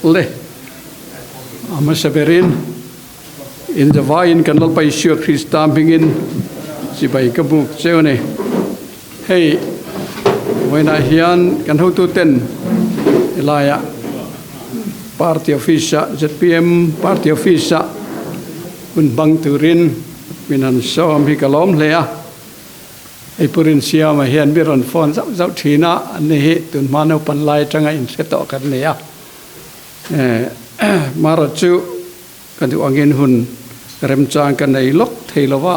le ama severin in the vine kan lal pai sure Christa bingin si bai ka buk cheu ne hey when I hian kan ho tu ten elaya party office ZPM party office un bang turin minan som hi kalom lea ai purin sia ma hian biron phone zau thina ani tun mano pan lai tanga in seto kan lea mara chu kan tu angin hun rem chang kan nei lok theilawa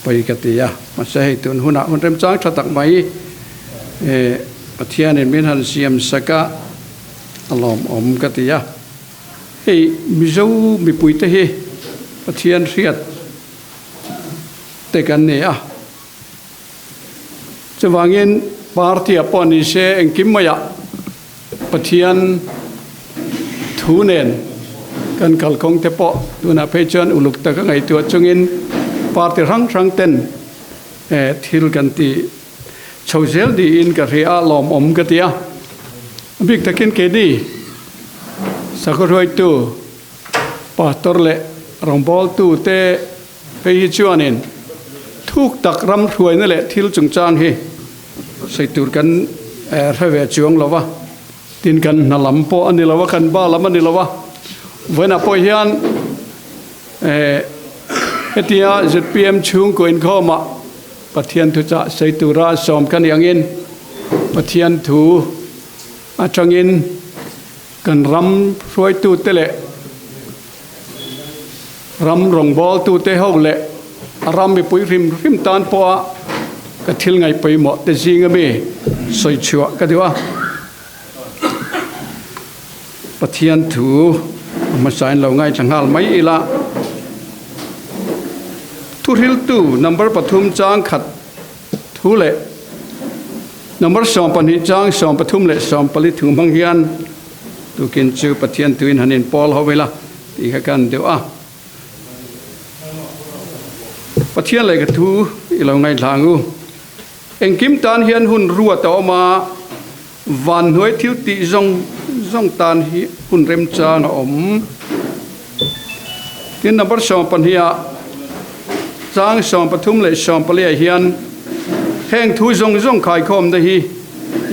pai katia ma sai tun huna hun rem chang thatak mai pathian in min han siam saka alom om katia hey mizo mi puite he pathian riat te kan ne a chawangin party aponi se engkim maya pathian thunen kan kalkong te po tuna pechon uluk ta ka ngai tu chungin party rang ten thil kan ti chojel di in ka ria lom om ka tia big takin ke di sakoroi tu pastor le rombol tu te pe hi chuanin thuk tak ram thruai na le thil chung chan hi sei tur kan rave chuang lawa tin kan nalam po ani lawa kan ba lam ani lawa vena po hian etia ZPM Chhung ko Inkhawm pathian thu cha sei tura som kan yangin pathian thu atangin kan ram roi tu te le ram rong bol tu te ho le ram mi pui rim tan po ka thil ngai pai mo te jinga me soi chua ka diwa pathian thu ma sain lo ngai changal mai ila thu ril tu number pathum chang khat thu le number som pani chang som pathum le som pali thu mang hian tu kin chu pathian tuin hanin pol hovela ti ka kan deu a pathian le ka thu ilo ngai thangu engkim tan hian hun ruwa to ma van hoi thiu ti zong tan hi hun rem chang om tin number som pan hia chang som pathum le som pali hian heng thu zong khai khom da hi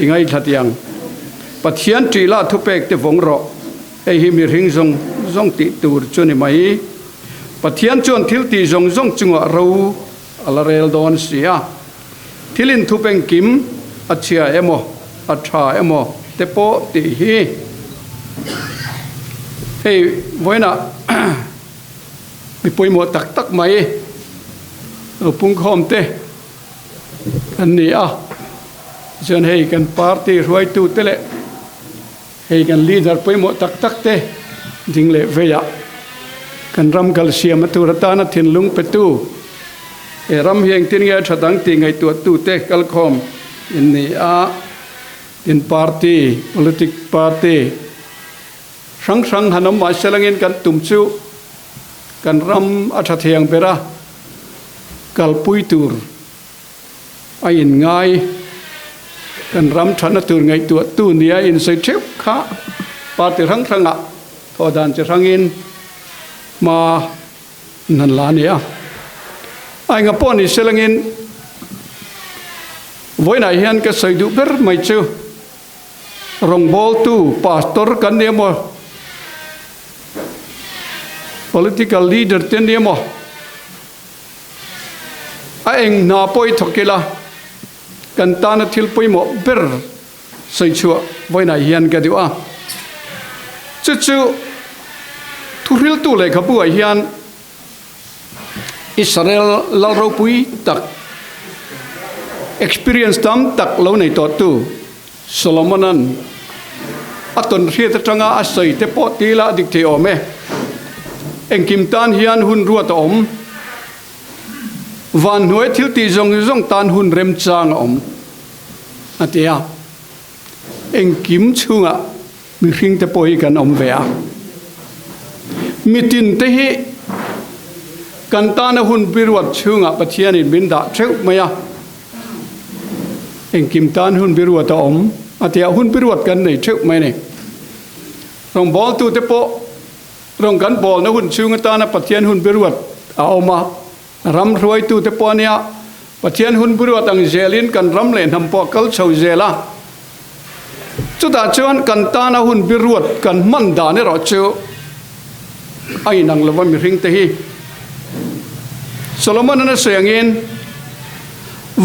ingai thatiang pathian trila thupek te vongro ei hi mi ring zong ti tur chuni mai pathian chon thil ti zong chunga ro alarel don sia thilin thupeng kim achia emo atha emo te po ti hi hey voina mi poi mo tak mai pung khom te an ni a chen hey kan party roi tu te le hey kan leader poi mo tak te ding le veya kan ram kal siam tu ratana thin lung pe tu e ram hieng tin nge thatang ti ngai tu te kal khom in ni a in party politic party sang hanom ma selangin kan tumchu kan ram atha thiang bera kal pui tur ai in ngai kan ram thana tur ngai tu nia in sei thep kha party rang a thodan che rangin ma nan la nia ai nga poni selangin voina hian ka sei du ber mai chu rong bol tu pastor kan nemo political leader ten nemo anh na poi thokela kan ta na thil poi mo ber sei chua voi na hian ka diwa chu thuril tu le khapu a hian Israel lalro pui tak experience tam tak lo nei to tu Solomonan aton riat tanga asai te po tila dik the ome engkim tan hian hun ruat om van nuai thil ti zong tan hun rem chang om atia engkim chunga mi hring te poi kan om vea mitin te hi kan ta na hun birwat chunga pathian in bin da theu maya engkim tan hun birwat om อาเทียหุ่นพิรวดกันในเชื่อไหมเนี่ยรองบอลตัวเตปรองกันบอลนะหุ่นชูงตานะปะเทียนหุ่นพิรวดเอามารำรวยตัวเตปเนี่ยปะเทียนหุ่นพิรวดอังเจลินกันรำเล่นทำปอกัลชาวเจล่าจุดอาจารย์กันตานะหุ่นพิรวดกันมันดานี่เราเจอไอ้นังละวันมีริงเตฮีโซโลมอนนั้นเสียงเงิน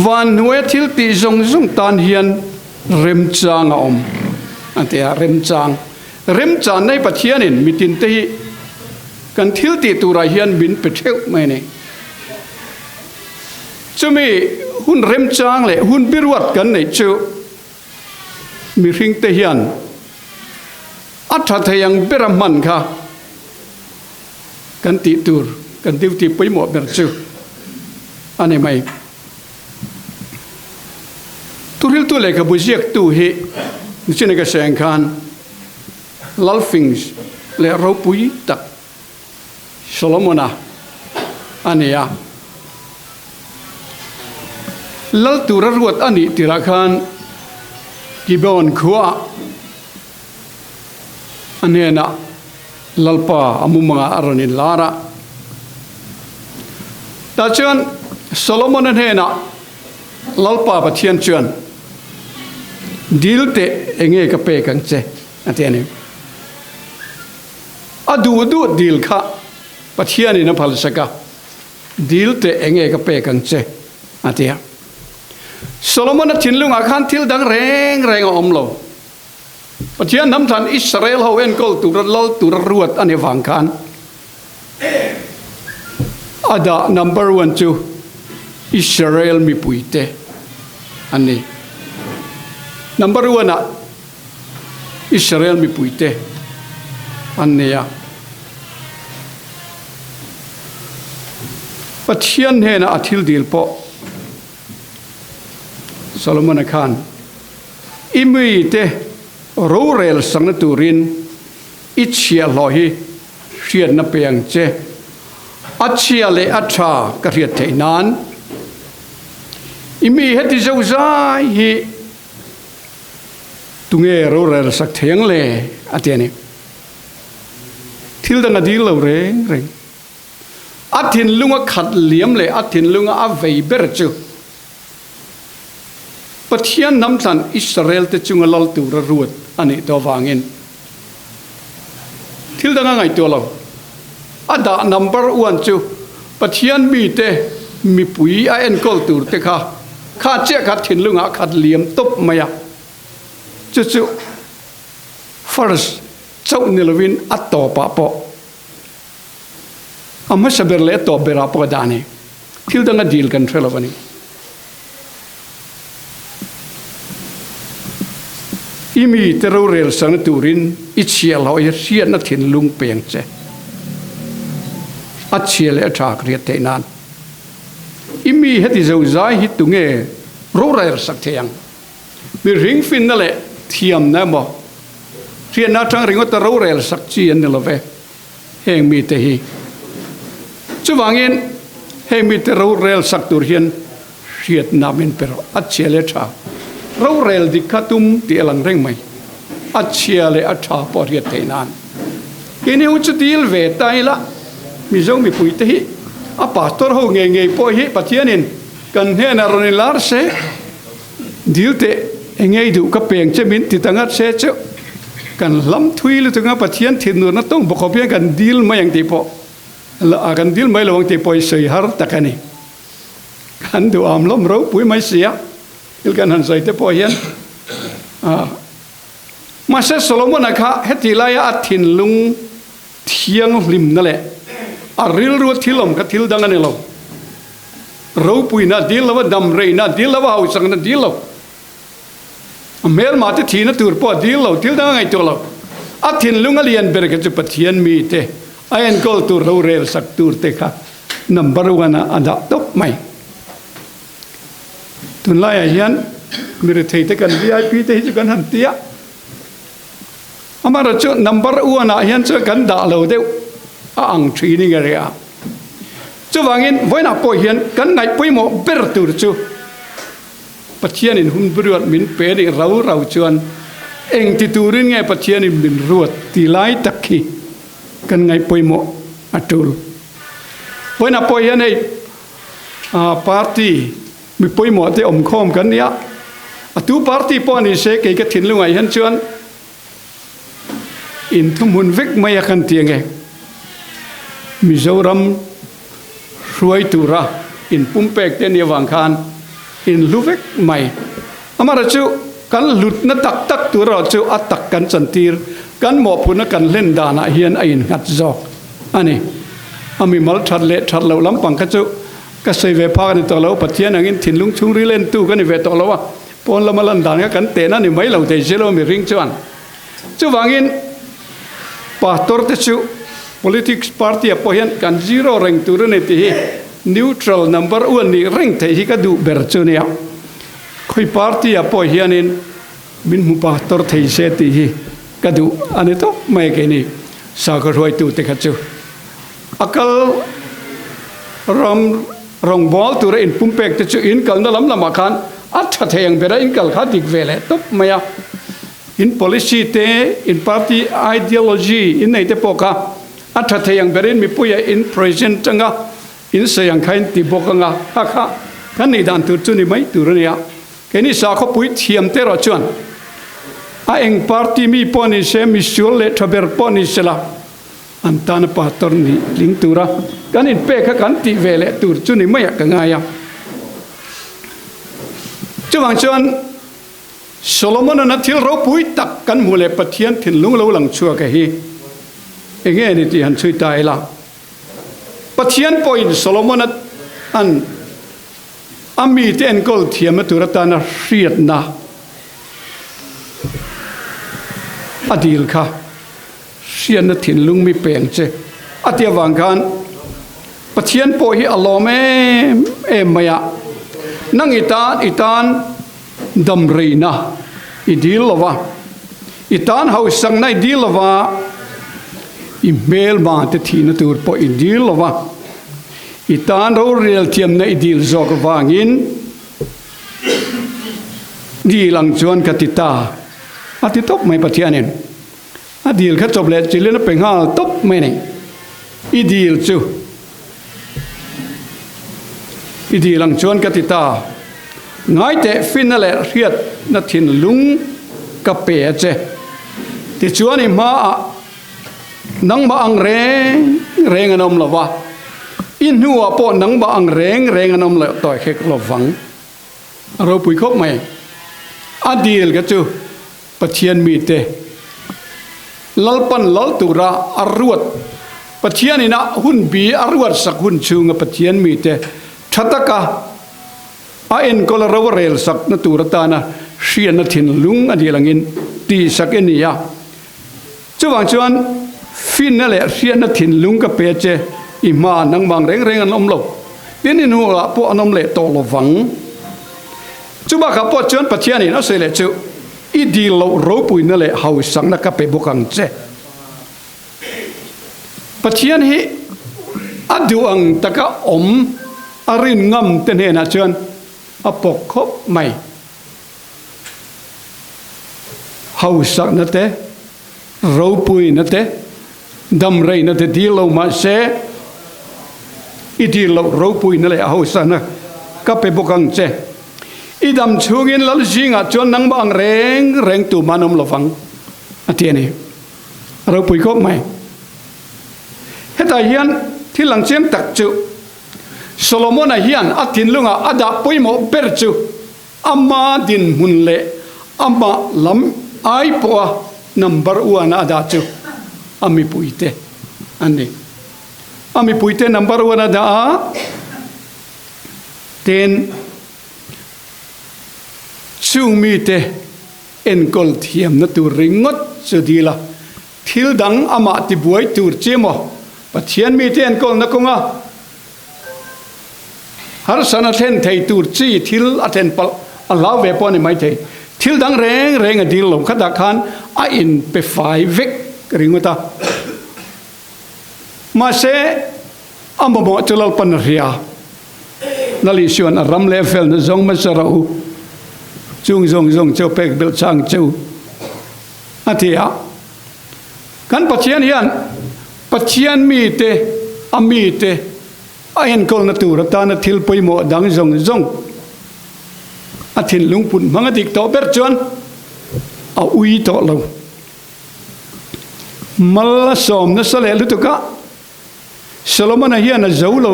วันเวทิลตีจงตานเฮียนเริมจางอมอันเดียเริมจางในปะเทียนินมีตินเตฮีกันทิลตีตุระเฮียนบินไปเที่ยวไม่เนี่ยจะมีหุ่นเริมจางเลยหุ่นพิรวดกันในเจอมีริงเตฮียนอัฐทยังเบรมันค่ะกันติตูร์กันติวติไปหมดแบบจูอันนี้ไม่ตุริลตัวเล็กบุญเสียกตัวเฮนี่ฉันก็แสงคันลัลฟิงส์และเราปุยตักโซโลมอนะอันนี้อ่ะลัลตัวรวดอันนี้ที่ราคากิบอนขัวอันนี้นะลัลปาอามุมังอารันิลาระแต่เช่นโซโลมอนนั้นเห็นนะลัลปาปะเทียนเช่นดีลเตะเองกับเปกันเจอันนี้อะดูดีลค่ะปะเทียนนี่นะพัลสกะดีลเตะเองกับเปกันเจอันนี้โซโลมอนนั้นทิ้งลุงอาคารทิ้งดังแรงอมโลปะเทียนน้ำทันอิสราเอลเขาเอ็นกอลตุระลลตุระรวดอันนี้ฟังกันอาดา number 1 2อิสราเอลมีปุยเตอันนี้ number 1นะอิสราเอลมีปุยเตอันนี้อ่ะปะเทียนเห็นอาทิลดีลปอโซโลมอนอาคารอิมุยเตรู้เรื่องสังนตุรินอิเชียลอยเชียนนับเปียงเจอัจเชียเลอัชากระเรียดเทนานอิมีเหตุเจ้าใจฮีตุงเอรู้เรื่องสักเทียงเลยอันเดียนี่ทิลดังอดีตเราเร่งอัดถินลุงขัดเหลี่ยมเลยอัดถินลุงอาเวเบรจูปะเทียนน้ำสันอิสราเอลจะจุงลลตุระรวดอันนี้ตัววางเงินทิลดังไงตัวเราอัดา number 1 จูปะเทียนมีเตมีปุ๋ยไอเอ็นกอลตุรเตค่ะข้าเจ้าขัดถินลุงขัดเหลี่ยมตบมา呀จู่ first เจ้าเนลวินอัตโตปะปะอามาสเบรเลตโตเบราปะดานีทิลดังดีลกันเทลวันนี้อิมีเตรูเรลสังตูรินอิเชียลอยเชียนัทินลุงเปียงเจอัจเชียเลชากเรียเตนานอิมีเหตุเจ้าใจฮิตุเงรูเรลสักเทียงมีริงฟินนั่นแหละเทียมนะบ่เรียนนักทางริงว่าตรูเรลสักเจียนนี่ละเวเฮงมีเตฮีจุวังเงินเฮงมีเตรูเรลสักตูเรียนเรียดนามินเปรอัจเชียเลชาเราเรลดิคัตุมที่อลังเร่งไหมอัจเชียเลอัชาปอเรียเตนานกินอุจดีลเวตายละมีเจ้ามีปุยเตหิอาปาสตอร์เขาเงยปอยปะเทียนินกันเฮนารอนิลาร์เซดิลเตเงยดูกับเปียงเจมินติตังัดเซเจกันล้ำทุยลุตุงาปะเทียนทินนูนัตต้องบอกเขาเพียงกันดิลมาอย่างตีปอละอากันดิลไม่ระวังตีปอยเสียหารตะกันนี่กันดูอามล้มเราปุยไม่เสียilkan hansai te pohian masa Solomon akha hetilaya athin lung thiang lim nale aril ru thilom ka thil dangane lo ro puina dilawa dam reina dilawa hausang na dilo mer mate thina tur po dilo thil dangai to lo athin lung alian ber ka chu pathian mi te ayan kol tur ro rel sak tur te kha number 1 ada top maiตุนไล่ยันมีเรื่องที่กัน VIP ที่จะกันหันเตียอามาเราจะ number 1นะยันจะกันด่าเราเดียวอ่างชีนี่ไงอ่ะจะวางเงินไว้หน้าปอยยันกันไหนปอยหมอเบรตูร์จู ปัจเจียนินหุ่นบรวดมินเปริเราจวนเองติตูรินไงปัจเจียนินมินรวดตีไล่ตะคีกันไงปอยโมอัตุลปอยน่ะปอยในปาร์ตี้มีปอยโมที่อมข้อมกันเนี่ยตัวปาร์ตี้ปอนี่เสกก็ทิ้งลงไงฮันชวนอินทุมุนวิกไม่อยากกันเตียงไงมิโซรัมรวยตุระอินปุ่มเปกเตียนยวังคานอินลูเวกไม่อามาราจูกันหลุดนัดตักตัวเราจูอัตักกันสันติรกันหมอพูนักกันเล่นดานะเฮียนอินหัดจอกอันนี้อามีมัลทัดเละทัดเราล้ำปังกันจูก็ใส่เวพากันตัวเราปัจเจียนังอินถิ่นลุงชุงรีเล่นตู้กันในเวตัวเราว่าปนเรามาลันดานกันเตนั่นนี่ไม่เราแต่เจเราไม่ริงจวนจูวังอินป่าตัวเตจู politics party พอเห็นกัน0เร่งตัวนี้ที่ neutral number อ้วนนี่เร่งแต่ที่ก็ดูเบอร์จูเนี่ยคุย party พอเห็นนี่มินมุป่าตัวที่เสตีก็ดูอันนี้ต้องไม่แค่นี้สากรวยตัวเตกันจูอักลรองบอลตัวอินปุ่มเป็กเตจูอินกันนั่นลำมาคันอัดชัดยังเบรอินกัลขาดิกเวลตุบไม่อะอิน policy เตอิน party ideology อินไหนเตปอกะอัดชัดยังเบรอินมีปุยอิน present จังกะอินเสียงใครติบกังะฮักฮะกันนี่ดันตัวจุนี่ไม่ตัวเนี่ยแค่นี้สาเขาปุยเทียมเตอร์จวนเอง party มีปอนิเซมิชัวเลทเบอร์ปอนิเซละอันตานปาตอร์นี่ลิงตัวระกันอินเป็กกันติเวลตัวจุนี่ไม่อยากกังไงจวงชวนโซโลมอนนั้นที่เราปุยตักกันมูเลปะเทียนถิ่นลุงเราหลังชัวกันฮีเองนี่ที่หันช่วยตายละปะเทียนปอยโซโลมอนนั้นอันอามีเตนกอลเทียมตุรตานะเรียดนะอดีลค่ะเสียนถิ่นลุงมีเปลี่ยนเจอเดียวังกันปะเทียนปอยอัลลอฮ์แม่ไม่อะนั่งอีตานดำรีนะอีดีลวะอีตานเฮาสังในดีลวะอีเมลมาแต่ทีนั่นตัวพออีดีลวะอีตานเราเรียลเทียมในอีดีลจอกวางินดีหลังจวนกติตาอาทิตย์ตบไม่ปะเทียนินอดีลเขาจบเลยจิเลนเป็นห้าตบไม่เนี่ยอีดีลจูอีดีหลังชวนกติตาง่ายแต่ฟินนั่นแหละเรียดนัดทินลุงกับเปียเจที่ชวนอีมานังบางเรงอนมละวะอินหัวปอนังบางเรงอนมละต่อยเขกละฝังเราปุยคบไหมอดีลก็จูปะเทียนมีเตลลปันลลตุระอรวดปะเทียนนี่นะหุ่นบีอรวดสักหุ่นชูงปะเทียนมีเตชัตกะเอ็นก็ละเราเรลสักนตุรตานะเชียนถิ่นลุงอดีลังอินตีสักเอ็นี่ยจวงชวนฟินนั่นแหละเชียนถิ่นลุงกับเปเจอิมานังบางเร่งอนมลบเดี๋ยวนี้นัวพวกอนมเละโตลวังจุบะกับพวกชวนปะเทียนี่นะเสเลจูอีดีเรารู้ปุยนั่นแหละเฮาสังนักกับเปบุกังเจปะเทียนฮีอดูอังตะกะอมอารินงำเตนเฮนะเชิญอปกคบไม่เฮาสักนั่นเตเราปุยนั่นเตดำไรนั่นเตดีเรามาเสอีดีเราเราปุยนั่นแหละเฮาสักนะกับไปบุกังเจอีดำชูกินลัลจิงอ่ะจนนังบางเร่งตัวมานมละฟังอาเทียนี่เราปุยคบไม่เฮตาเฮียนที่หลังเชียงตักจูโซโลมอนเฮียนอาทินลุงอาดาปุยโมเปรจูอามาดินมุนเล่อามาลำไอปัวนัมเบอร์วันอาดาจูอามีปุยเตอันนี้อามีปุยเตนัมเบอร์วันอาดาเทนชูมีเตเอ็นกอลเทียมนัตุริงดสุดีละทิลดังอามาติบวยตูร์เจมอปะเทียนมีเตเอ็นกอลนักงะฮาร์สันเทนไทตูร์จีทิลอเทนปัลอัลลาเวปอนี่ไม่ไททิลดังเร่งดีลงขัดขันอินเปไฟเวกริงุตามาเซอัมบมอจุลปันเรียนัลิชวนรัมเลเฟลนซงมาสระอู chung zong châu pek bil chang châu athia kan pachian hian pachian mi te ami te ain kol na tur ta na thil poimo dang zong athin lungpun mangadik to ber chon a ui to lo mal som na sale lutuka Solomon hian na zolo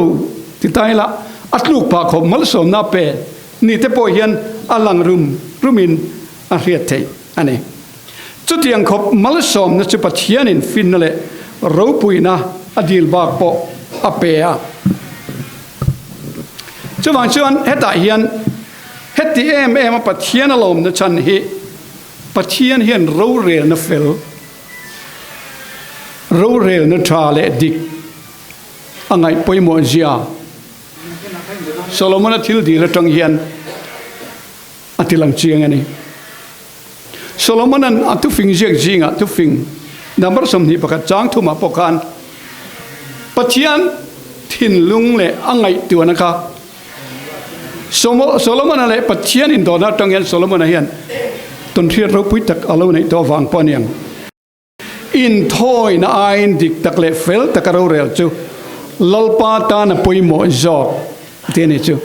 ti taila atluk pa kho mal som na pe ni te po hian alang rumin a riat thei ani chutiang khop mal som na chu pathian in fin le ro puina adil bak po apea chuwang chuan heta hian heti em pathian alom na chan hi pathian hian ro rel na fel ro rel na tra le dik angai poimo zia Solomon athil di ratang hian atilang chiang ani Solomon an atu fing jek jinga tu fing number som ni pakat chang thuma pokan pathian thin lung le angai tuana ka Solomon ale pathian in dona tang hian Solomon hian ton thiat ro pui tak alo nei to wang poniang in thoi na ain dik tak le fel takaro rel chu lalpa ta na poimo zok tene chu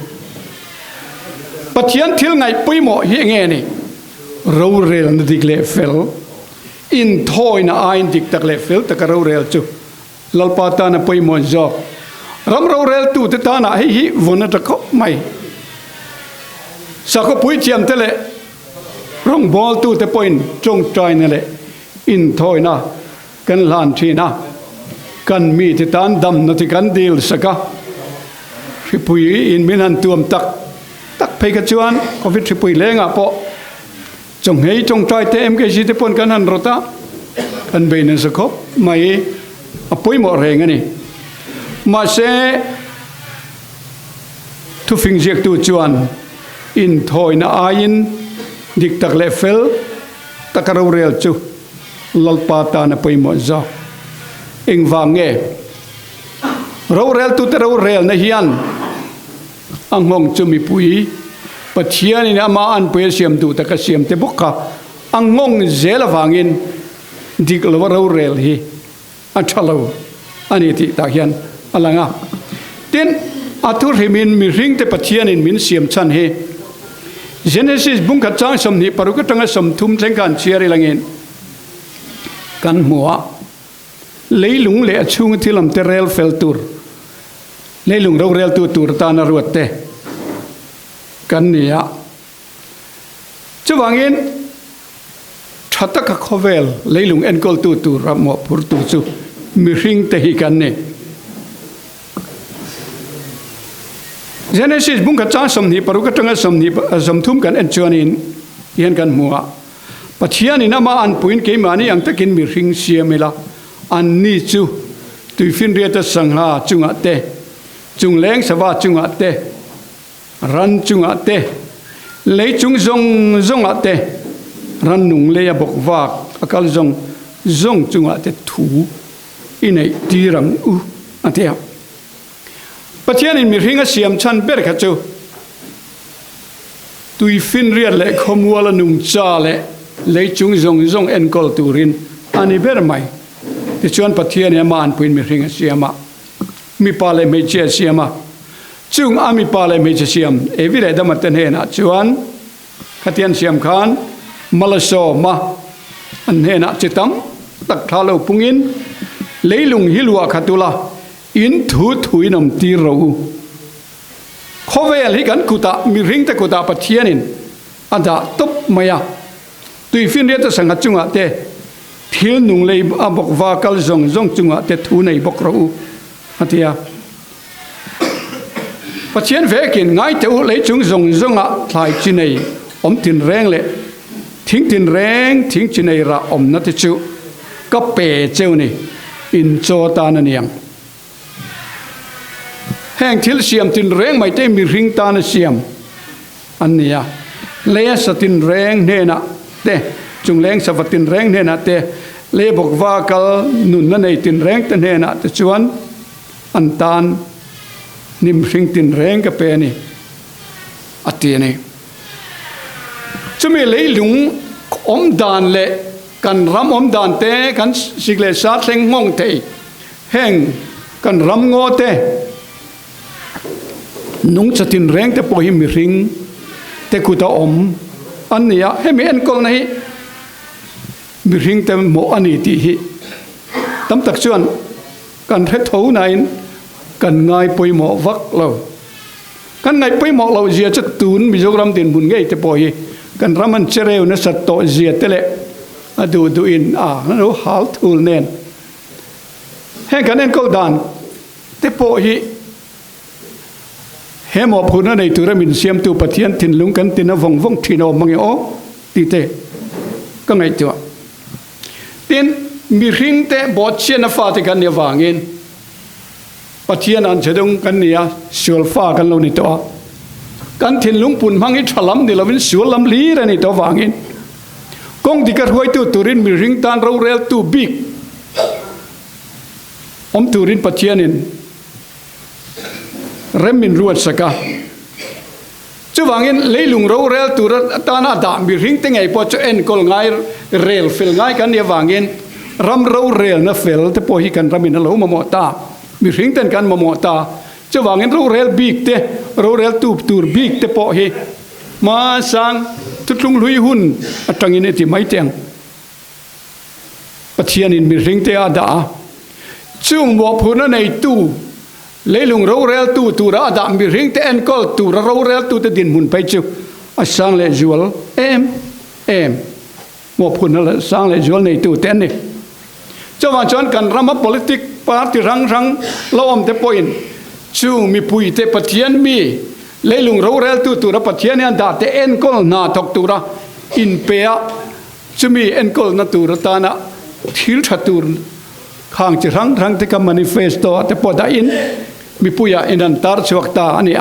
pathian thil ngai poimo hi nge ni ro rel na dik le fel in thoi na ain dik tak le fel takaro rel chu lalpa ta na poimo zok ram ro rel tu te ta na hi vona ta ko mai sa ko pui chiam te le rong bol tu te point chong trai na le in thoi na kan lan thi na kan mi ti tan dam na ti kan dil saka pui in min han tuam tak phei ka chuan covid pui lenga po chong hei chong trai te em ke ji te pon kan han rota kan be na sakop mai apoi mo reng ani ma se tu fing jek tu chuan in thoi na ain dik tak le fel takaro rel chu lalpa ta na poi mo za eng wange ro rel tu te ro rel na hian ang hong chumi pui pathian in ama an pe siam tu ta ka siam te bokka ang ngong zela wangin dik lo ro rel hi a thalo ani ti ta hian alanga tin athur himin mi ring te pathian in min siam chan he Genesis bung ka chang som ni paru ka tanga som thum thleng kan chiari langin kan muwa leilung le achung thilam te rel fel tur leilung ro rel tur ta na ruat te kan nia chuwangin thata ka khovel leilung enkol tur ramo phur tu chu mi ring te hi kan ne Genesis bung ka chang som ni paru ka tanga som ni som thum kan en chuanin hian kan muwa pathian in ama an puin ke mani ang takin mi ring siamela an ni chu tuifin riata sangha chunga te chung leng sawa chunga te ran chunga te lei chung zong ate ran nung le ya bok wak akal zong chunga te thu inei tirang u atia pathian in mi ringa siam chan ber kha chu tuifin riat le khomwala nung cha le lei chung zong en kol turin ani ber mai ti chuan pathian ya man puin mi ringa siama mi pale me che siama chung ami pale me che siam evire damaten he na chuan khatian siam khan malaso ma an he na chitam tak thalo pungin leilung hilwa khatula in thui nom ti ro khovel hi kan kuta mi ring te kuta pathianin ada top maya tui fin re ta sanga chunga te thil nung lei abok wa kal zong chunga te thu nei bok ro atia pathian vekin ngai te u lei chung zonga thlai chinei om tin reng le thing tin reng thing chinei ra om na te chu ka pe cheu ni in cho ta na niang heng thil siam tin reng mai te mi ring ta na siam ania le sa tin reng ne na te chung leng sa tin reng ne na te le bok wa kal nun na nei tin reng te ne na te chuan an tan nim ring tin reng ka pe ni ati ni จะมีเลยหลงอมดานเละกันรำอมดานเตะกันสิเลสาเซงงงเตะแห่งกันรำงอเตะนุ่งจะตินแรงแต่พอหิมริงแต่กุตาอมอันนี้ให้มีอันกองนี้มีริงแต่โมอันนี้ที่ตั้มตักชวนกันเททูไหนกันง่ายไปหมอวักเรากันง่ายไปหมอเราเจียจะตูนมีโจรำดินบุญไงแต่พอหิกันรำมันเชเรวนะสัตโตเจียเตเละดูอินเราหาทูลเน้นให้กันเน้นก็ดานแต่พอหิเฮมอพูนในตัวเรามินเสียมตัวปะเทียนทินลุงกันตินวงทินอมังโอตีเตก็ไงตัวตินมีริงเตบอดเชียนฟ้าที่กันเนี่ยวางเงินปะเทียนอันเฉดงกันเนี่ยสวลฟ้ากันเราในตัวกันทินลุงปุ่นมังอิฉลำนี่เราเป็นสวลลำลีระในตัววางเงินกงที่กระหวยตัวตุรินมีริงตานเราเรลตัวบิ๊กตุรินปะเทียนินเริ่มมินรู้สักการจะวางเงินเลยลุงเราเรลตัวตาหน้าด่ามีริงตั้งไงพอจะเอ็นกอลง่ายเรลฟิลง่ายกันเนี่ยวางเงินรำเราเรลนะฟิลแต่พอฮีกันรำมินเรามาหมดตามีริงตั้งกันมาหมดตาจะวางเงินเราเรลบิ๊กเตเราเรลตูร์บิ๊กแต่พอฮีมาสังทุกลุงลุยหุ่นตั้งเงินที่ไม่เตียงปัจจัยนี้มีริงเตอาด่าช่วงบอกพูดในตู้เลยลุงเราเรลตูระดามมีริงเตนกอลตูระเราเรลตูเตดินมุนไปจูอาสังเลจวลเอ็มบอกพูดนั่นแหละสังเลจวลในตูเตนนี่เจ้าวันจันกันรำมา politic party รังล้อมเตปอยน์ชูมีปุยเตปเทียนมีเลยลุงเราเรลตูระปเทียนเนี่ยด่าเตเอ็นกอลนาทอกตูระอินเปียจะมีเอ็นกอลนาตูระตานะทิลทัตูรข้างจะรังที่กับ manifesto แต่พอได้อินมีผู้ยาอินันตาร์ชวักตาอันนี้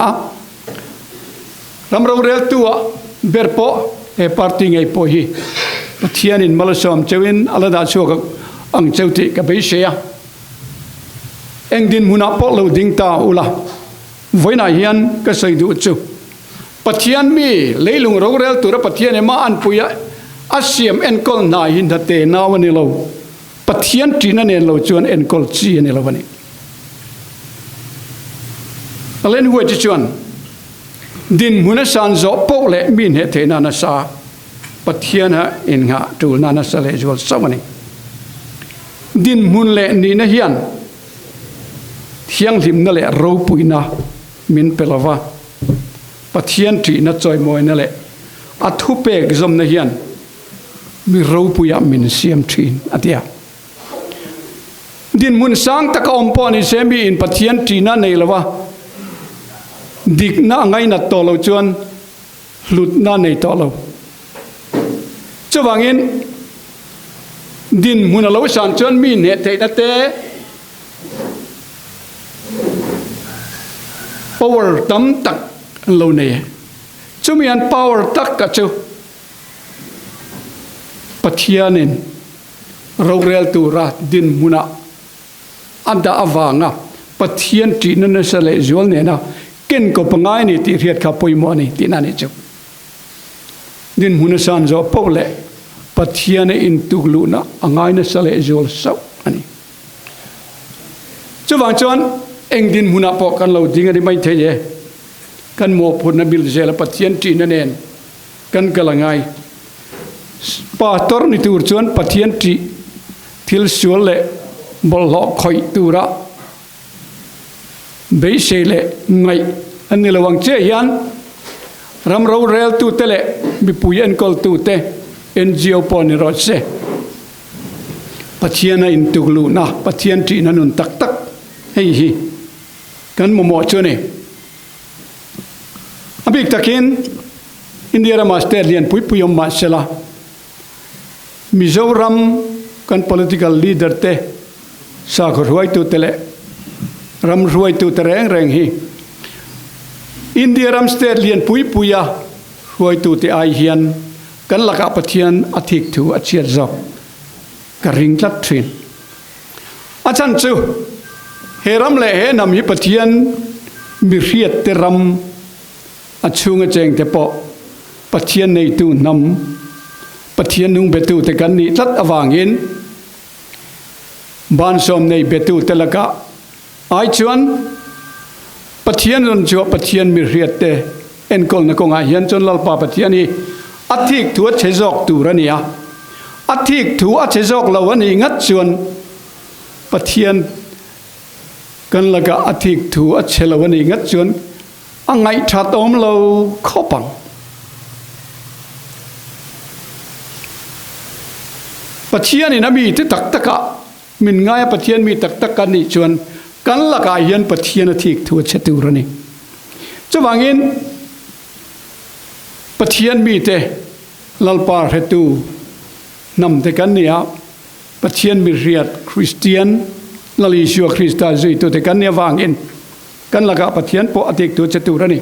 รำเราเรียลตัวเบอร์โปปาร์ตี้ไงพอฮีปะเทียนินมาลสอมเจ้าอินอะไรดาชัวกับอังเจ้าติกับไปเชียเอ็งดินมุนาปเราดิ้งตาอุลาไว้นาเฮียนก็ใส่ดูจูปะเทียนมีเลยลุงเราเรียลตัวปะเทียนมาอันผู้ยาอาเซียมเอ็นกอลนาหินทัดเตนาวันนี้เราปะเทียนจีนั่นเองเราจวนเอ็นกอลจีนี่เราวันนี้เล่นหัวจิจวนดินมุนสันโจโปเลมินเหตุนานาซาปะเทียนฮะอินหะตูนานาซาเลจวลสวันีดินมุนเลนี่นะเฮียนเที่ยงลิมนั่นแหละรูปุยนะมินเปลวะปะเทียนจีนัดจอยมวยนั่นแหละอัทุเปกจอมนะเฮียนมีรูปุยมินเสียมจีนอัดยาดินมุนสังตะกอมปอนิเซมีอินปะเทียนจีนั่นในละวะดิกน่าไงนัดต่อเราจวนหลุดน่าในต่อเราจะว่างี้ดินมุนเราสันจวนมีเนตเตนัตเต power ตั้มตักเราเนี่ยจะมีอัน power ตักกับจูปะเทียนินเราเรียลตัวรัดดินมุนอันดาอวางะปะเทียนจีนันเสลจวลเนี่ยนะกินก็ปังไงนี่ที่เรียกขับปุยมอนี่ที่นั่นนี่จูดินมุนสันจะพบเลยปะเทียนอินตุกลูนะอังไงนี่เสลจวลเศร้าอันนี้จะวางจวนเองดินมุนปอกันเราดิ้งอะไรไม่เที่ยกันโมพูนบิลเจลปะเทียนจีนั่นเองกันกำลังไงป่าตอร์นี่ตัวจวนปะเทียนจีทิลชัวเล่บล็อกคอยตัวระเบสเล่ไงอันนี้ระวังเจียนรำเราเรลตัวเตเล่มีปุยเอ็นกอลตัวเตเอ็นจีโอปอนิรอดเซปะเทียนอินตุกลูนะปะเทียนจีนันนุนตักเฮ้ยกันโมโมชวนี่อภิกตะกินอินเดียรามาสเตอร์เลียนปุยยมมาเชลามิโซรัมกัน political leader เตสากรวยตัวเตเลรำรวยตัวแรงฮีอินเดียรัมสเตอร์เลียนปุยยารวยตัวเตไอเฮียนกันลักปะเทียนอธิกถูอาเชียจอกกริงลัดทรินอาจารย์จูเฮรัมเล่เฮนำฮิปะเทียนมีเรียดเตรัมอาชุงเจงเตปอ ปะเทียนในตู้นำปะเทียนนุ่งเบตูแต่กันนี่ทัดอวางอินบ้านสมในเบตูแต่ละกะไอชวนปะเทียนจนชัวปะเทียนมีเรียดเตเอ็นกอลนักงานยันจนลลปาปะเทียนนี่อัฐิกถัวเชจอกตูระเนี่ยอัฐิกถัวเชจอกเราวันนี้งัดชวนปะเทียนกันละกะอัฐิกถัวเชลวันนี้งัดชวนอังไงชาตอมเราข้อปังปะเทียนนี่นะมีที่ตักตะกะมินง่ายปะเทียนมีตักตะกันนี่ชวนกันละกายันปะเทียนอัฐิกถัวเชตูระนี่จะวางอินปะเทียนมีเตลลปาเรตูนำแต่กันเนี่ยปะเทียนมีเรียดคริสเตียนลลิชัวคริสตาจุยตัวแต่กันเนี่ยวางอินกันละกะปะเทียนปออัฐิกถัวเชตูระนี่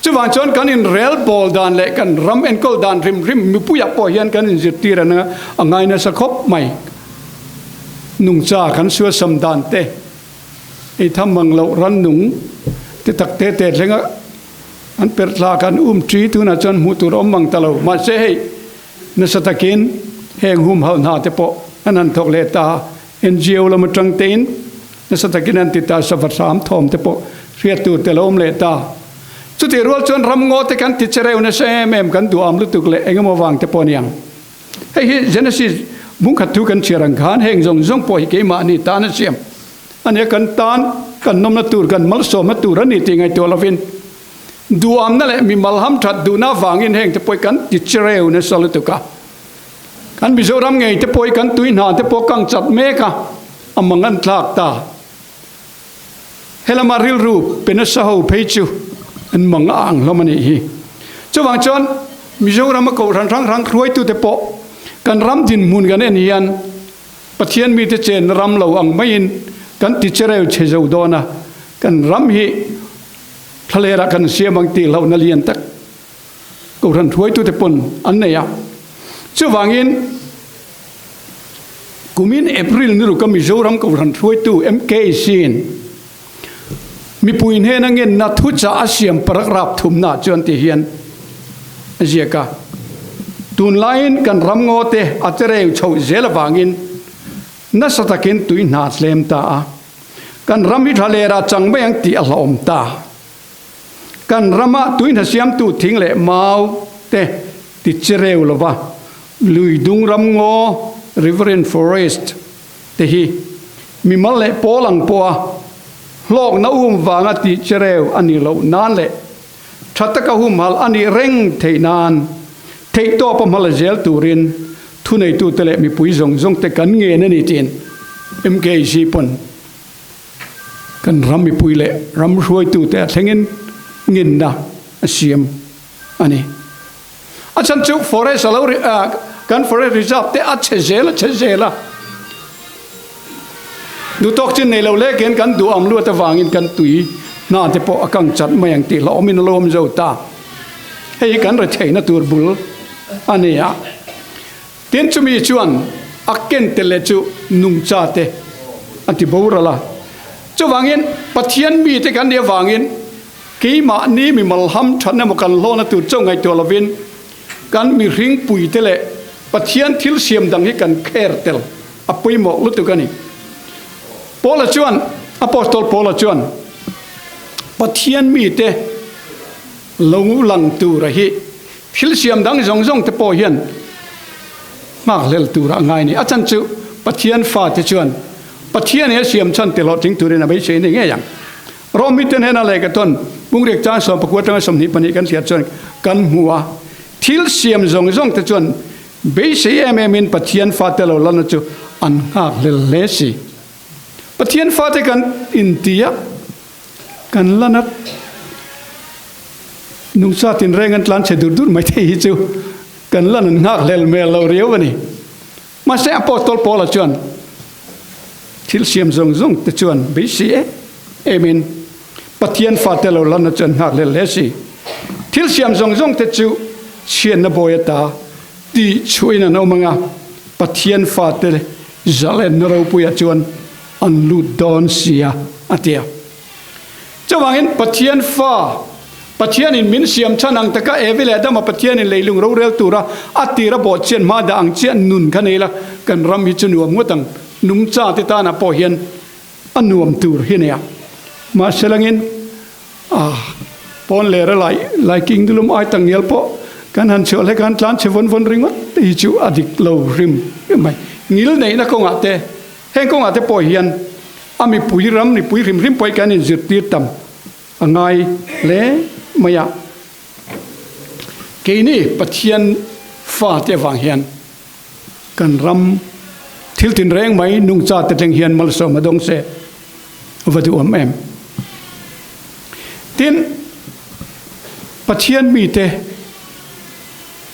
จะวางจนกันอินเรลบอลดานเละกันรัมเอ็นกอลดานริมมีผู้อยากปอยันกันอินจิตตีระนะอังไงนะสะคบใหม่นุ่งจ่าขันชัวสมดานเตไอ้ทำมังเรารันหนุ่งที่ตักเตะเลยงะอันเปิดลากันจีตุนะจนมุตุรอมมังตะเลวมาเสยนสตะกินแห่งหุมเฮาหน้าเตปออันนั้นทกเลตาNGO ละมันจังเต็นนสตะกินอันติตาสวัสดิ์สามทอมเตปอเรียตุเตลอมเลตาสุดที่รัวจนรำงอเตกันติดเจริญนเสมมกันตัวอมลุตุกเลเองมาวางเตปอนี่ยังให้เจเนซิสมุขทุกันเชียรังคานแห่งจงปอยเกมานี่ตานะเสียมอันนี้กันตานกันนมนตูกันมัลโซมตูรันนี่ติงไอตัวละวินดูอันนั่นแหละมีมัลฮัมชัดดูน่าฟังอินแห่งจะปอยกันติดเชื้อในสลุตุกะกันบิโซรำไงจะปอยกันตุยนาจะปอกังจัดเมกะอมังกันทากตาเฮลามาริลรูเป็นสาวเพจูอันมังอ่างละมันนี่จะวางจนมิโซรำมาเการังครวยตุเตปอกันรำดินมุนกันเอ็นยันปะเทียนมีแต่เจนรำเหล่าอังไม่อินกันติดเชื้อเชจาวดอนะกันรำฮีทะเลรักกันเสียบางทีเรานาเลียนตักกูรันถวยตัวเตปนอันไหนอ่ะช่วงอินกุมินเอพริลนี่รู้ก็มีโจรำกูรันถวยตัวMKซีนมีปุยเฮนังเงินนัทุจ่าอาเซียมปรักรับทุมนาจวนที่เฮียนเจียกะตุนไลน์กันรำงอเตอัจเรยชาวเจลบางอินนัสตะกินตุยนาสเลมตากันรำมิทะเลราจังไม่ยังตีอลอมตากันรำมาตุยนัสยามตุทิ้งเละเมาเตติดเจริญลวะลุยดุงรำงอ River and Forest เตฮีมีมัลเละโปลังปัวโลกน้าอุ้มวางติดเจริญอันนี้เรานานเละชัตตะกหุมหัลอันนี้เร่งเทนานเทตัวปมหัลเจลตูรินทุนในตัวเตะมีปุยจงแต่กันเงินนี่จีนMKชีปนกันรำมีปุยเละรำช่วยตัวแต่ทั้งเงินนะเสียมอันนี้อาจารย์จุก forest เรากัน forest reserve แต่อาจเจละดูตอกจินในเราเล่กันกันดูอัมลัวตะวางินกันตุยน่าจะพอกังจัดมาอย่างตีเราอมินลมเจ้าตาให้กันระเทนตัวบุลอันนี้อ่ะเตียนจะมีชวนอักเกนเตเลจูนุ่งชาเตอันที่บูรละจะวางินปะเทียนมีแต่กันเดียววางินกีมานี้มีมัลฮัมฉันเนี่ยมันกันโลนัตัวเจ้าไงตัวละวินกันมีริงปุยเตเลปะเทียนทิลเสียมดังให้กันเคร์เตลอปุยหมอกลุตุกันนี่พอละชวนอพอสโตลพอละชวนปะเทียนมีเตลงลังตูระหิทิลเสียมดังจงแต่พอเห็นมากเลลตูระไงนี่อาจารย์จูปะเทียนฟ้าจะชวนปะเทียนเนี่ยเสียมฉันเตลอดทิ้งตัวเรนไม่ใช่ในแง่ยังรอมิเตนเฮนาเลกต้นมุงเรียกจ้าสอบประกวดทั้งสมนิปนิกันเสียจนกันหัวทิลเสียมจงแต่จนเบสเอเมมินปะเทียนฟ้าเตลอลันจูอันหักเลสีปะเทียนฟ้าเตกันอินเดียกันลันนุ่งซาตินแรงกันลันเฉดดูไม่ได้ฮิจูกันลันหักเลเมลเราเรียววันนี้มาเสียอพอสโตลพอละจวนทิลเสียมจงแต่จวนเบสเอเมนปะเทียนฟ้าเตลอลันจนหักเลสีทิลเสียมจงแต่จูเชียนนบอยตาที่ช่วยนั่นเอามังอ่ะปะเทียนฟ้าเตลจะเล่นเราปุยจวนอันลุดดอนเสียอาเดียจะว่าเห็นปะเทียนฟ้า ปัจเจียนินมินเสียมชนังตะกะเอวิเลดมาปัจเจียนินเลยลุงเราเรียลตัวระอัติระบอดเชียนมาดังเชียนนุนกันนี่ละกันรำฮิจนัวงวตังนุ่มจ้าติตานาปอเฮียนอันนวมตัวเฮียเนี่ยมาเชลังอินปอนเลระไหลกิ่งดุลมไอตังเยลปอกันหันเชื่อเลยกันจานเชวนวนริงวัดตีจูอดิกโลริมไม่งิลไหนนะกงอาเตเฮงกงอาเตปอเฮียนอามีปุยรำนี่ปุยริมปอยกันอินจุดตีตัมไงเล่ไม่ยากกีนี่ปัจเจียนฟ้าเตวังเฮียนกันรำทิลตินแรงไหมนุ่งจ่าแต่เทียงเฮียนมาลสมาดงเสวัดดูแอมทินปัจเจียนมีเต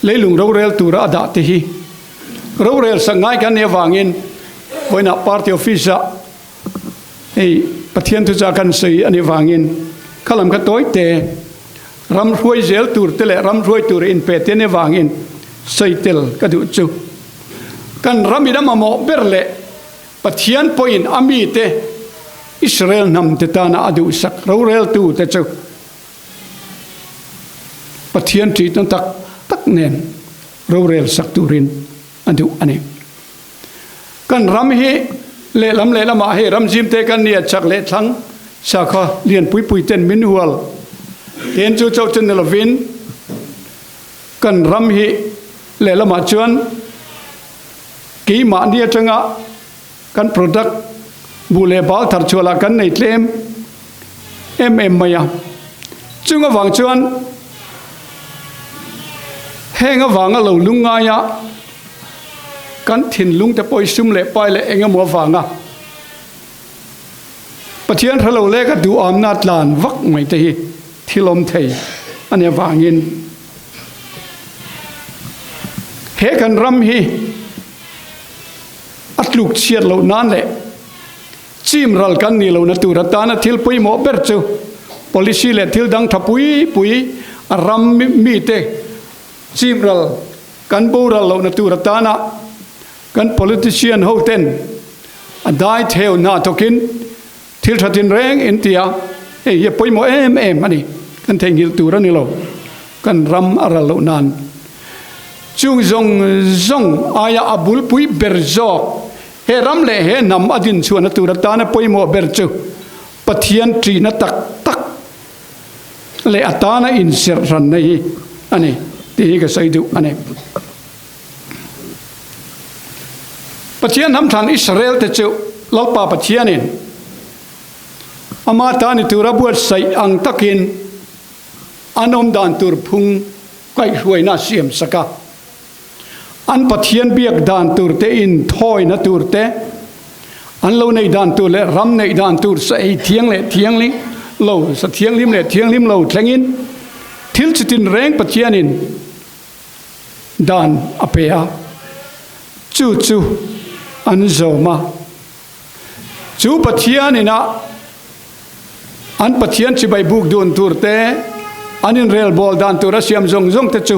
เลยลุงเราเรลตัวระดับที่เราเรลสังไงกันเนี่ยวางอินวันนับปาร์ตี้ออฟฟิศไอ้ปัจเจียนทุจากันใส่อันนี้วางอินขลังกันตัวเตะรำรวยเจลตูร์เตะรำรวยตูร์อินเปเตเนี่ยวางอินใส่เตลก็ดูจูกันรำมีน้ำมาโมเบรเล่ปัจเจียนพอยน์อามีเตอิสราเอลนำเตตานาอดูสักเราเรลตูเตจูปัจเจียนที่ต้องตักเน้นเราเรลสักตูรินอันดูอันนี้กันรำฮีเล่ลำเล่ละมาให้รำจิมเตกันเนี่ยจักเล่ทั้งชาคาเลียนปุยเต้นมินหัวเตียนจูเจ้าจันเนลวินกันรำฮีเล่ละมาชวนกีมาเนี่ยจังอ่ะกันโปรดักบูเลบาลทัดชัวละกันในเทมมายาจุงอ่ะวังชวนแห้งอ่ะวังอ่ะเราลุงงายะกันถิ่นลุงแต่ปอยซุ่มเล่ปอยเล่เองอ่ะมัววังอ่ะปัจเจียนทะเลเล็กดูอำนาจลานวักไม่ตีที่ลมไทยอันนี้วางยินเฮกันรำฮีอัดลูกเชียดเหล่านั้นแหละจิมรัลกันนี่เหล่านั้นตัวรัตนาทิลปุยโมเบรจูpolicy เล่ทิลดังทับปุยรำมีเตจิมรัลกันบูรัลเหล่านั้นตัวรัตนากัน politician เขาเต้นได้เที่ยวหน้าตกินทิลทัดินแรงอินเดียเฮ้ยปอยโมอันนี้กันเทงิลตัวนี่เรากันรำอะไรเหล่านั้นจุงจงอายาอับุลปุยเบรจอกเฮรำเล่เฮนำอดินชวนตัวตานะปอยโมเบรจูปัทยันทรีนตักเล่อัตานะอินเสรันนี่อันนี้ที่ก็ใส่ดูอันนี้ปัทยันทำทางอิสราเอลแต่เจ้าเล่าป่าปัทยันนี่อามาตานิตุระบวชใส่อังตักินอนมดานตุรพุงไก่รวยน่าเสียมสกัดอันปัทยันเบียกดานตุรเตอินทอยนะตุรเตอันเราในดานตุรเลรำในดานตุรใส่เทียงเล่เทียงลิเราสเทียงลิมเล่เทียงลิมเราแทงอินทิลจิตินแรงปัทยันินดานอเปียจูอันโจมาจูปัทยันินะอันปัจเจียนชิบายบุกโดนตัวเตะอันนี้เรลบอลดานตัวรัสเซียมจงเตจู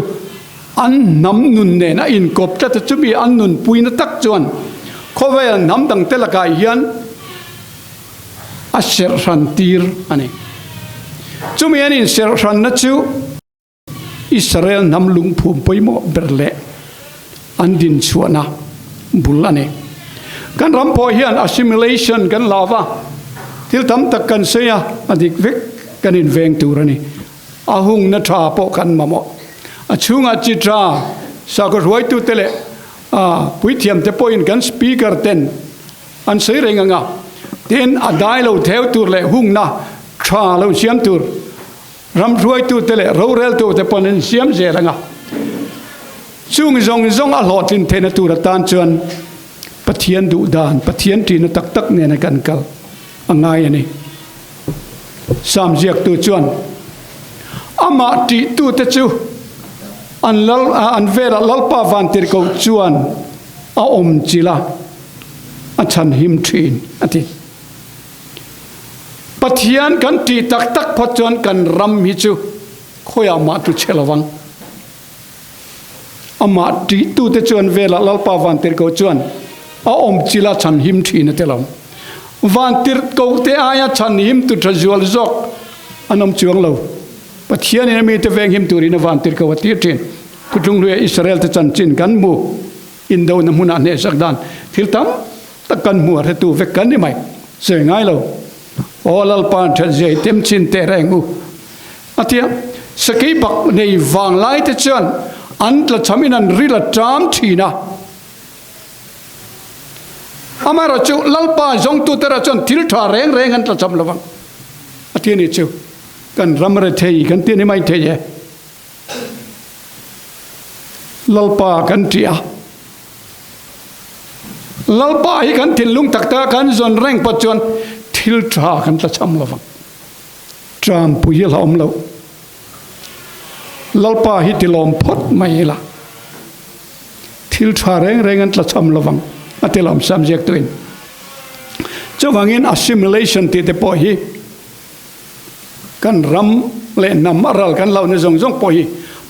อันน้ำนุนเนี่ยนะอินกบแต่จะมีอันนุนปุยนัตักจวนเขาเวลน้ำดังเตลกายยันอัชเชอรันตีร์อันนี้จูมีอันนี้เชอรันนัดจูอิสราเอลน้ำลุงภูมิไปโมเบรเล่อันดินชวนะบุลลันเองกันรำพอเฮียน assimilation กันลาวะที่ทำตะกันเสียอดีตเวกกันอินเวงตัวนี่อาหุงนัทราปอกันมาหมดช่วงอาจิตราสักรวยตัวเตะปุยเทียมเตปอินกันสปีกเกอร์เต้นอันเสียเรื่องงาเต้นอได้เราเท้าตัวเลยหุงนะทราเราเสียมตัวรำรวยตัวเตะเราเรลตัวเตปนินเสียมเสียเรื่องช่วงจงอลอดินเทนตัวตานจวนปะเทียนดุดานปะเทียนที่นตักเนี่ยในกันกัลอันไงนี่สามเจียกตัวจวนอามาติตัวเตจูอันเวลาลปาวันติรกจวนอาอมจิลาอันฉันหิมทรีนอันที่ปะเทียนกันตีตักพอจวนกันรำมิจูคอยอามาตุเชลวังอามาติตัวเตจวนเวลาลปาวันติรกจวนอาอมจิลาฉันหิมทรีนเตลมวันติรกเตอายะฉันหิมตุทจวลจอกอันอมจวงเรา ปัทยานี่มีแต่เวงหิมตุรินวันติดกับวัติจินกุจุงลุยอิสราเอลจะจันจินกันมูอินโดนมุนาเนสักดานทิลตัมตะกันมัวให้ตูเวกันนี่ไหมเสียง่ายเราโอลลปานเฉยเต็มชินเตแรงอูอาทิตย์สกีบักในวางไล่เตจันอันละชามินันริละจามทีนะอามาเราจูลลปานจงตุเตระจันทิลทาแรงอันละจำละวังอาทิตย์นี้จูกันรำเรเทียกันที่นี่ไม่เทียลลปากันเทียลลปาให้กันทิลลุงตักตากันจนแรงปัจจุบันทิลทากันละจำละวังจามปุยละอมเราลลปาฮิติลอมพดไม่ละทิลทาแรงอันละจำละวังอัติลอม subject ตัวเองเจ้าวังเงิน assimilation ที่เตปอยกันรำเล่นนำมารัลกันเราในซงปอย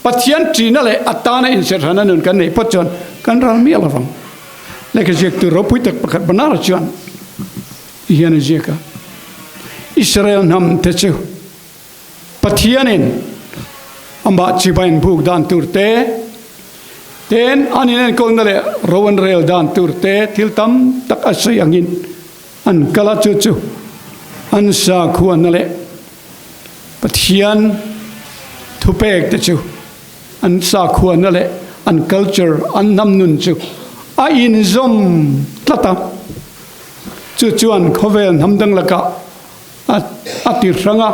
ปัจจัยจีนั่นแหละอัตตาในอินเสร์นันนุนกันในปัจจุบันกันรัลมีอะไรฟังและก็เจ้าตัวเราพูดถึงประกาศบรรณาชนยันเจ้าก็อิสราเอลนำเตจิวปัจจัยนั้นอันบาจีบันบุกดานตูร์เตเทนอันนี้นั่นคนนั่นแหละโรวันเรลดานตูร์เตทิลตัมตักอาศัยอย่างนี้อันกลาจูอันสาขวนนั่นแหละปัจจัยทุเปกเตจูอันสาขวนนั่นแหละอัน culture อันน้ำนุนจูอินซอมทัตตาจูอันเขาเวลทำดังละกะอติรังอ่ะ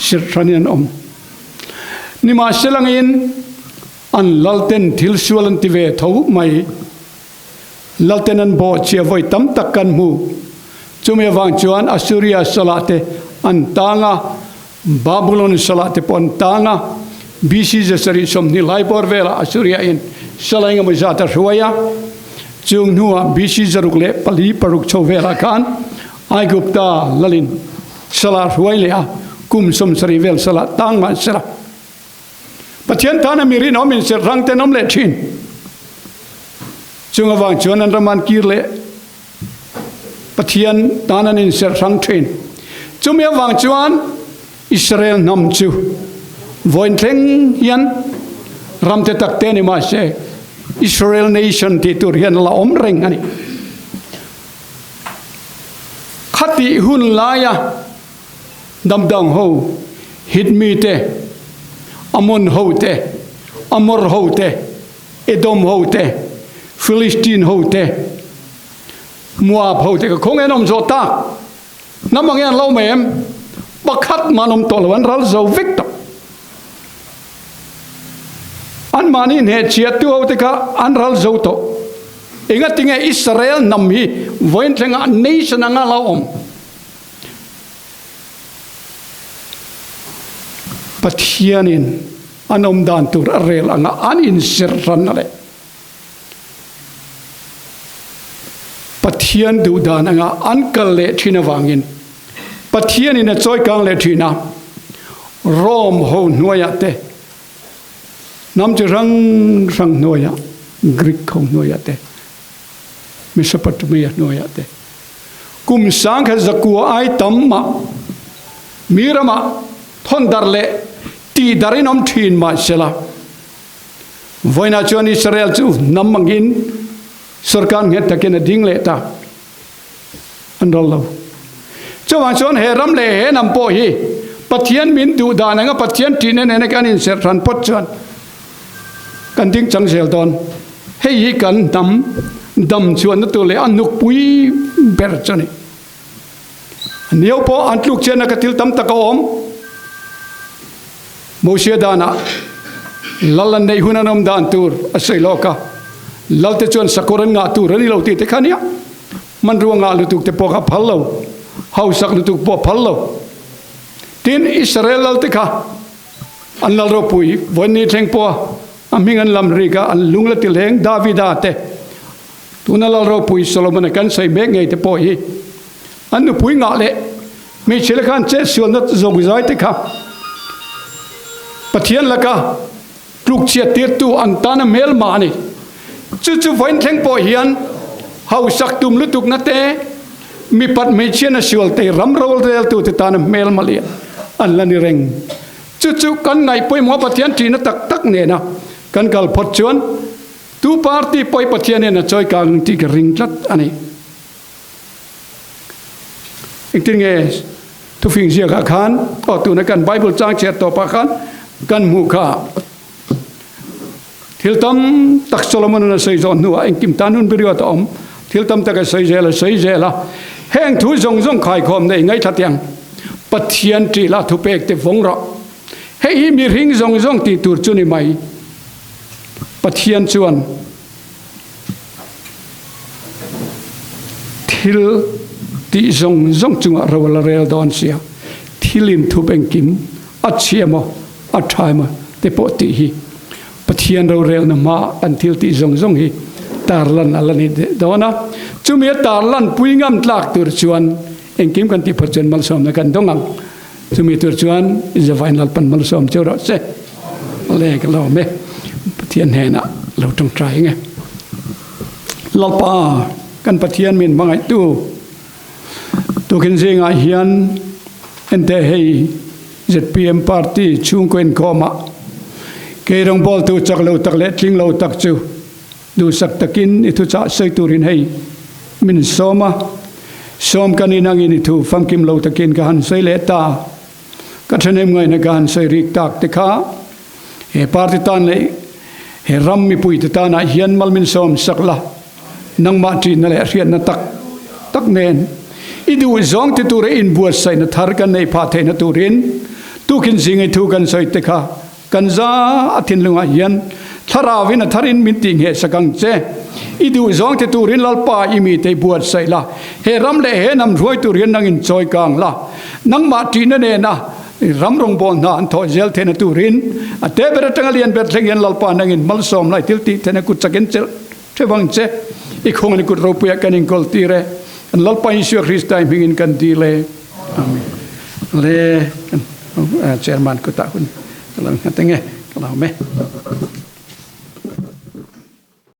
สิรชันยันนี่มาเสลังอินอันลัลเทนทิลสวลันติเวทาวไม่ลัลเทนันบ่เชียไว้ตั้มตักกันมูจุเมวังจวนอัสสุริยาสลาเตอันตางะบาบิโลนสลาเตปอนตางะบีซีเจสริสมนิไลปอร์เวลอัสสุริยาอินสลายงมุจาตะรวยะจุงนัวบีซีจรุกเลปลีปรุกโชเวลากันไอกุปตาลลินสลารวยเลอะกุมสมสริเวลสลาตางมันสลาปัจจัยท่านมีรินอมินเสรังเตนอมเลชินจุงอวังจวนันรมันกีร์เลปัจจัยท่านนินเสรังชินจุงมีอวังจวนอิสราเอลนำจูวันเทงยันรำเตตักเตนิมาเชอิสราเอลเนชั่นที่ตัวเรียนละอมเร่งอันนี้ขัดที่หุ่นลายะดำดังหูฮิดมีเตอมอนโฮเตอมอร์โฮเตเอดอมโฮเตฟิลิสตีนโฮเตมัวโฮเตก็คงเอ็นอมโซตาน้ำบางอย่างเราเมมบักขัดมานมตลวันรัลโซวิกตอันมานี่เนี่ยเชียตัวเตก็อันรัลโซโตเองติงอิสราเอลนำฮีวันเทงอันนี้ชนะงาเราอมปัจจัยนี้อันอมดานตัวเรลงอันอินเสรันนั่นแหละปัจจัยดูดานงอันกัลเลทินวังอินปัจจัยนี้เนี่ยจอยกังเลทินาโรมโฮนัวยะเตน้ำจะรังนัวยะกรีกของนัวยะเตมิสปัตมียนัวยะเตกุมสังเกตกัวไอตัมมามีรมาทนดาร์เลตีดารินอมทีนมาเชลาวันนั้นชวนอิสราเอลจูน้ำมังกินสุรการเห็นตะเกียนดิ้งเลต้าอันรัลลอเจ้าวันชวนเฮรัมเลเฮนัมโปฮีปัจจัยมินดูดานังปัจจัยทีนเนนกันอินเสรันปัจจุบันกันดิ้งจังเซลตอนเฮียกันดำชวนตัวเลอันนุกปุยเบรจนี่เนียวพออันลูกเชนกติลตั้มตะกอมโมเสดานะลัลในหุนนอมดานตูร์อสัยโลกาลัลเตจวนสักคนงาตูร์นี่เราตีเตขันยามันรวงงาลุตุกเตปอกพัลโลเฮาสักลุตุกปอพัลโลทีนอิสราเอลลัลเตค่ะอันลัลโรปุยวันนี้เชงปออามิงันลัมริกาอันลุงละติเลงดาวิดาเตตุนลัลโรปุยโซโลมอนกันใส่เบกไงเตปอฮีอันนุปุยงาเลมีเชลคันเจสวนนัดจงวิจัยเตค่ะปัจจัยละก็ลูกเชียตีตัวอันตานเมลมานี่จู่ๆวันเทงปอเฮียนเฮาสักตุมลุตุกนัดเตมีปัดไม่เชียนสิวลเตรำรวลเตลตัวตานเมลมาเลียอันละนี่เร่ง chu kan ngai poi mo pathian tri na tak ne na kan kal phot chuan tu party poi pathian ne na choi kang ti ka ring tlat ani iktin nge tu phing zia ka khan o tu na kan bible chang che to pa khan kan mu kha thil tam tak solomon na sei zon nu anh kim tan hun biriwa ta om thil tam tak sei zela heng thu zong khai khom nei ngai thatyang pathian tri la thu pek te vong ro hei mi ring zong ti tur chu ni mai pathian chuan thil ti zong chunga rawal rel don sia thilim thu benkim achiamo athaima te po ti hi pathian ro rel na ma an thil ti zong hi tarlan alani dona chumi tarlan puingam tlak tur chuan engkim kan ti phachon mal som na kan dongam chumi tur chuan is a final pan mal som choro se le ka lo me pathian he na lo tong trai nge lalpa kan pathian min mangai tu kin zinga hian ente hei ZPM party chung ko Inkhawm ke rong bol tu chak lo tak le tling lo tak chu du sak takin itu cha sei turin hei min soma som kan inang ini tu fam kim lo takin ka han sei le ta ka thenem ngai na kan sei rik tak te kha he party tan le he ram mi pui ta na hian mal min som sakla nang ma tri na le rian na tak nen idu zong te tur in buat sai na thar kan nei pha the na turin tu kin sing ai thu kan sei te kha kan za athin lunga hian tharawin tharin meeting he sakang che idu zong te turin lalpa imi te buat sai la he ram le he nam roi turin nang in choi kang la nang ma tri na ne na ram rong bon na an tho zel the na turin ate ber tangalian ber thleng yan lalpa nang in mal som lai tilti the na ku chaken chel thewang che ikhong ni ku ro puya kan in kol ti re an lalpa Yesu Kristai mingin kan di le amen le chairman ko ta hun kalau ngatenge kalau me